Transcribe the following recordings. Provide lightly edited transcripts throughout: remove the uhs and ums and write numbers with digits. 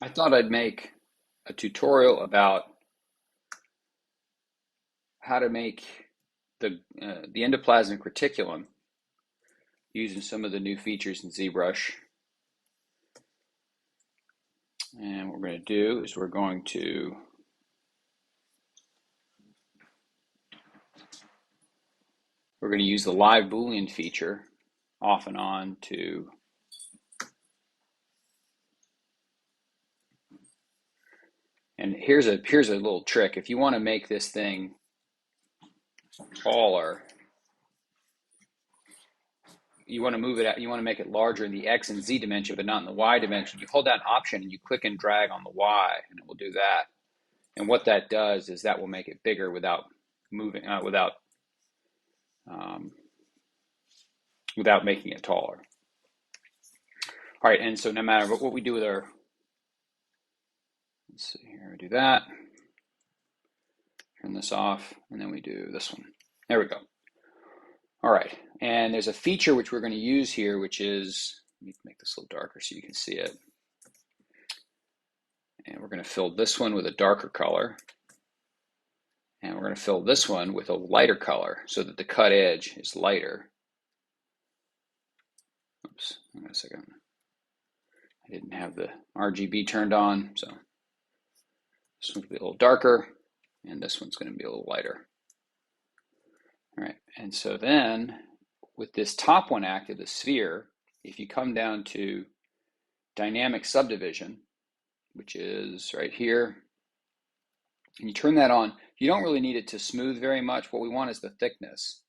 I thought I'd make a tutorial about how to make the endoplasmic reticulum using some of the new features in ZBrush. And what we're going to do is we're going to use the live Boolean feature off and on to and here's a little trick. If you want to make this thing taller, you want to move it out, you want to make it larger in the X and Z dimension, but not in the Y dimension. You hold down Option and you click and drag on the Y, and it will do that. And what that does is that will make it bigger without moving, without making it taller. All right, and so no matter what we do with our, let's see here, we do that, turn this off, and then we do this one. There we go. All right, and there's a feature which we're going to use here, which is, let me make this a little darker so you can see it. And we're going to fill this one with a darker color. And we're going to fill this one with a lighter color so that the cut edge is lighter. Oops, hang on a second. I didn't have the RGB turned on, so this one's going to be a little darker, and this one's going to be a little lighter. All right, and so then with this top one active, the sphere, if you come down to Dynamic Subdivision, which is right here, and you turn that on, you don't really need it to smooth very much. What we want is the thickness.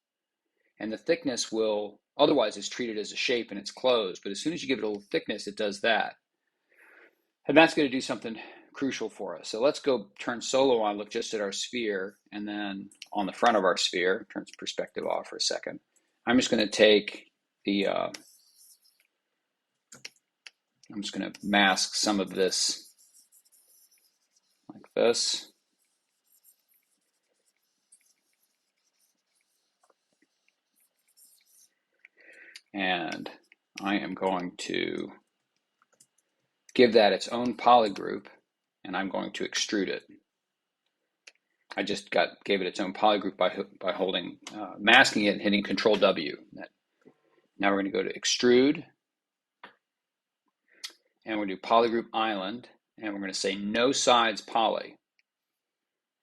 And the thickness will, otherwise it's treated as a shape and it's closed, but as soon as you give it a little thickness, it does that. And that's going to do something crucial for us. So let's go turn solo on, look just at our sphere, and then on the front of our sphere, turn perspective off for a second. I'm just going to take the, I'm just going to mask some of this like this. And I am going to give that its own polygroup, and I'm going to extrude it. I just gave it its own polygroup by holding, masking it and hitting Control W. Now we're going to go to Extrude, and we're going to do Polygroup Island, and we're going to say No Sides Poly,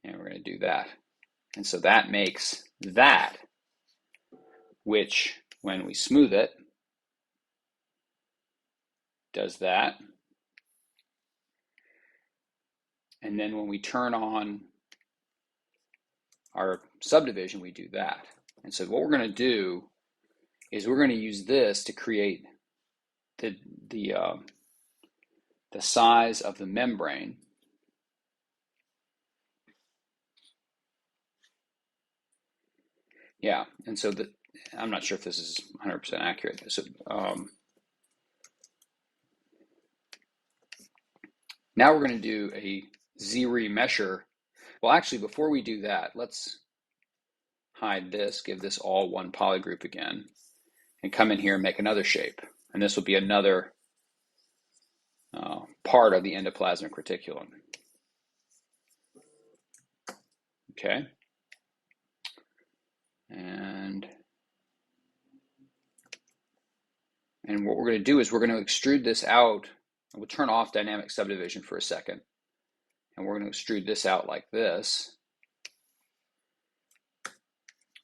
and we're going to do that. And so that makes that, which when we smooth it, does that. And then when we turn on our subdivision, we do that. And so what we're going to do is we're going to use this to create the size of the membrane. Yeah, and so I'm not sure if this is 100% accurate. So, now we're going to do a ZRemesher. Well, actually, before we do that, let's hide this, give this all one polygroup again, and come in here and make another shape. And this will be another part of the endoplasmic reticulum. Okay. And what we're going to do is we're going to extrude this out. We'll turn off dynamic subdivision for a second. And we're going to extrude this out like this.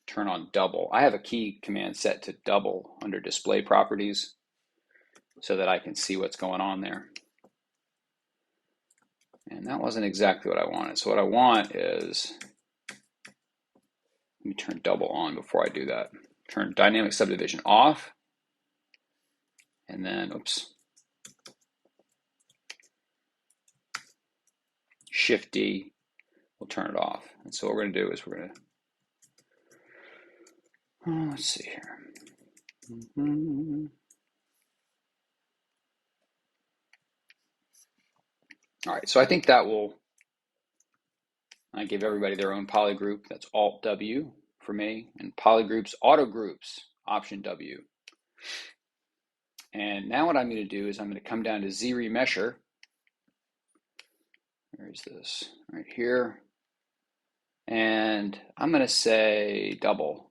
Turn on double. I have a key command set to double under display properties so that I can see what's going on there. And that wasn't exactly what I wanted. So what I want is, let me turn double on before I do that. Turn dynamic subdivision off. And then, oops. Shift D will turn it off. And so what we're going to do is we're going to, let's see here. All right, so I think that will, I give everybody their own polygroup. That's Alt W for me, and polygroups, auto groups, Option W. And now what I'm going to do is I'm going to come down to ZRemesher, Where is this? Right here. And I'm going to say double.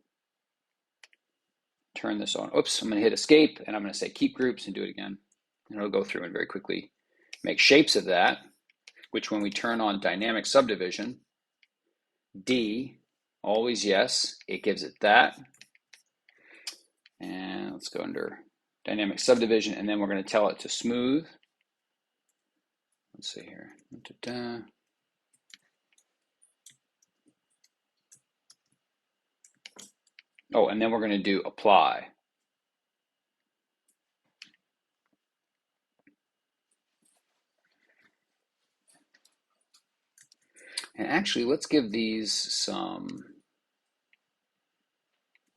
Turn this on. Oops, I'm going to hit escape and I'm going to say keep groups and do it again. And it'll go through and very quickly make shapes of that, which when we turn on dynamic subdivision, D, always yes, it gives it that. And let's go under dynamic subdivision, and then we're going to tell it to smooth. Let's see here. Da-da. Oh, and then we're going to do apply. And actually, let's give these some,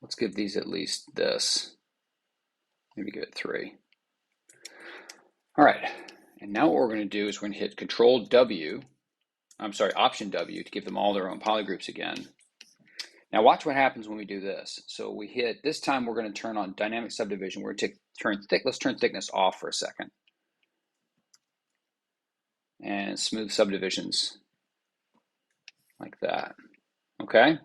let's give these at least this. Maybe give it 3. All right, and now what we're going to do is we're going to hit Option W to give them all their own polygroups again. Now watch what happens when we do this. So we hit, this time we're going to turn on dynamic subdivision. We're going to let's turn thickness off for a second. And smooth subdivisions like that, okay?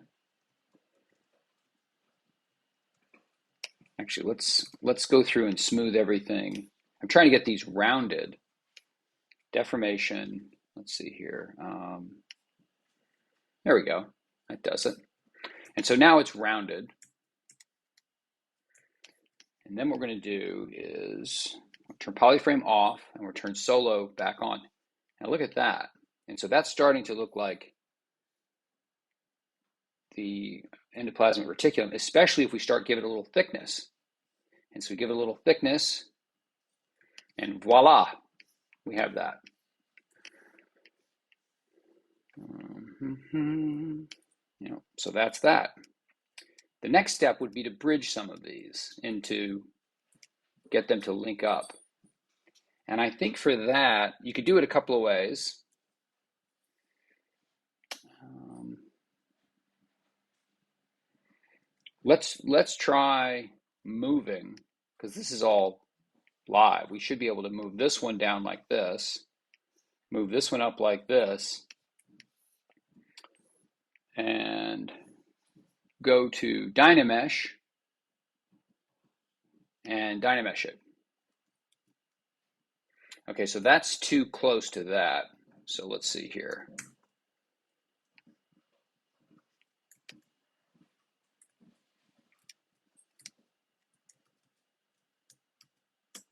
Actually, let's go through and smooth everything. I'm trying to get these rounded. Deformation, let's see here. There we go, that does it. And so now it's rounded. And then what we're going to do is turn polyframe off and we'll turn solo back on. Now look at that. And so that's starting to look like the endoplasmic reticulum, especially if we start giving it a little thickness. And so we give it a little thickness, and voila, we have that. So that's that. The next step would be to bridge some of these and to get them to link up. And I think for that, you could do it a couple of ways. Let's try moving, because this is all live. We should be able to move this one down like this, move this one up like this, and go to Dynamesh and Dynamesh it. Okay, so that's too close to that. So let's see here.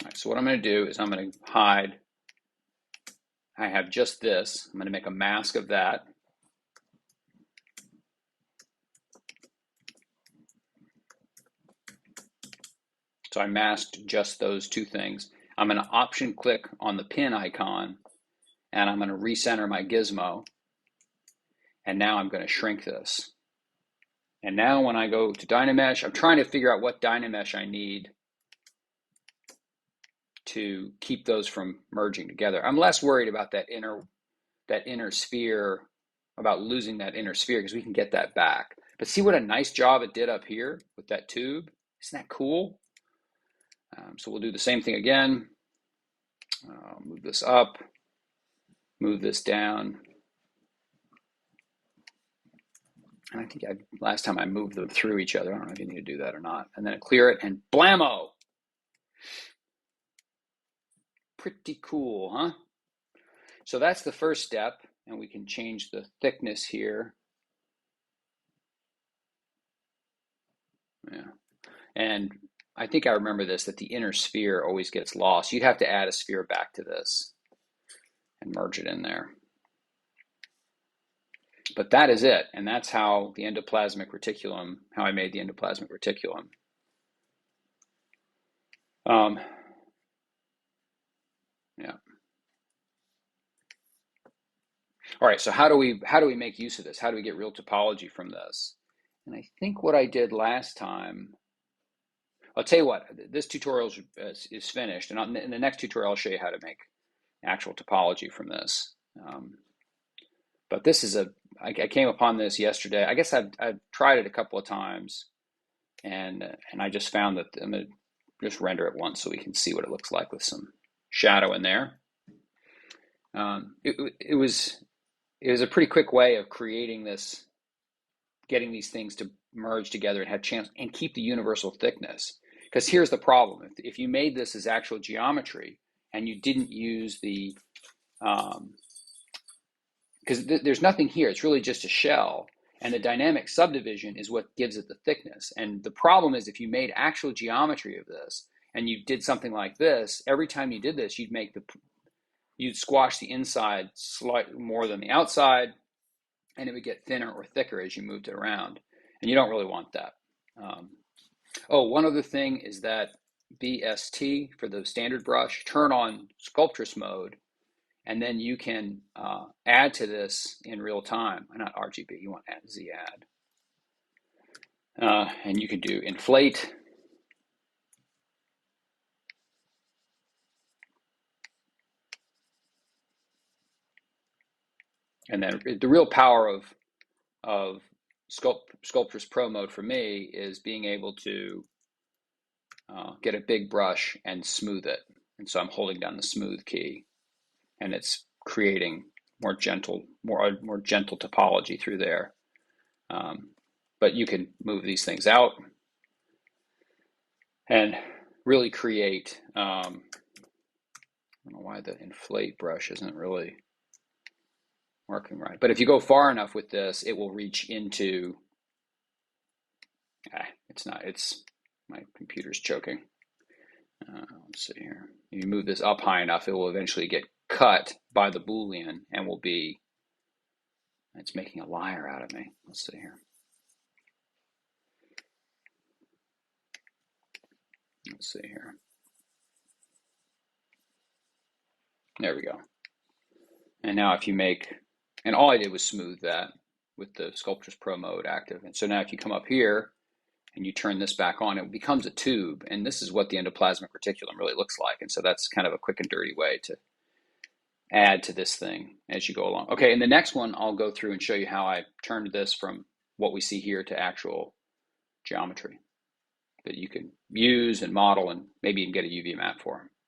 All right, so what I'm going to do is I'm going to hide. I have just this. I'm going to make a mask of that. So I masked just those two things. I'm going to option click on the pin icon and I'm going to recenter my gizmo. And now I'm going to shrink this. And now when I go to Dynamesh, I'm trying to figure out what Dynamesh I need to keep those from merging together. I'm less worried about that inner sphere, about losing that inner sphere, because we can get that back. But see what a nice job it did up here with that tube? Isn't that cool? So we'll do the same thing again. Move this up, move this down. And I think last time I moved them through each other. I don't know if you need to do that or not. And then clear it and blammo! Pretty cool, huh? So that's the first step, and we can change the thickness here. Yeah, and I think I remember this, that the inner sphere always gets lost. You'd have to add a sphere back to this and merge it in there. But that is it, and that's how the endoplasmic reticulum, how I made the endoplasmic reticulum. Yeah. All right, so how do we make use of this? How do we get real topology from this? And I think what I did last time, I'll tell you what, this tutorial is finished, and in the next tutorial I'll show you how to make actual topology from this. But this is I came upon this yesterday. I guess I've tried it a couple of times, and I just found that I'm going to just render it once so we can see what it looks like with some shadow in there. It was it was a pretty quick way of creating this, getting these things to merge together and have chance and keep the universal thickness. Because here's the problem: if you made this as actual geometry and you didn't use the, because there's nothing here, it's really just a shell, and the dynamic subdivision is what gives it the thickness. And the problem is, if you made actual geometry of this and you did something like this, every time you did this, you'd squash the inside slightly more than the outside, and it would get thinner or thicker as you moved it around. And you don't really want that. Oh, one other thing is that BST for the standard brush, turn on Sculptris mode, and then you can add to this in real time. Not RGB, you want Z add. And you can do inflate. And then the real power of Sculptris Pro Mode for me is being able to get a big brush and smooth it. And so I'm holding down the smooth key, and it's creating more gentle topology through there. But you can move these things out and really create, I don't know why the inflate brush isn't really working right. But if you go far enough with this, it will reach into, my computer's choking. Let's see here. If you move this up high enough, it will eventually get cut by the Boolean and will be, it's making a liar out of me. Let's see here. Let's see here. There we go. And now if you make, and all I did was smooth that with the Sculptris Pro Mode active. And so now if you come up here and you turn this back on, it becomes a tube. And this is what the endoplasmic reticulum really looks like. And so that's kind of a quick and dirty way to add to this thing as you go along. Okay, in the next one, I'll go through and show you how I turned this from what we see here to actual geometry that you can use and model, and maybe you can get a UV map for.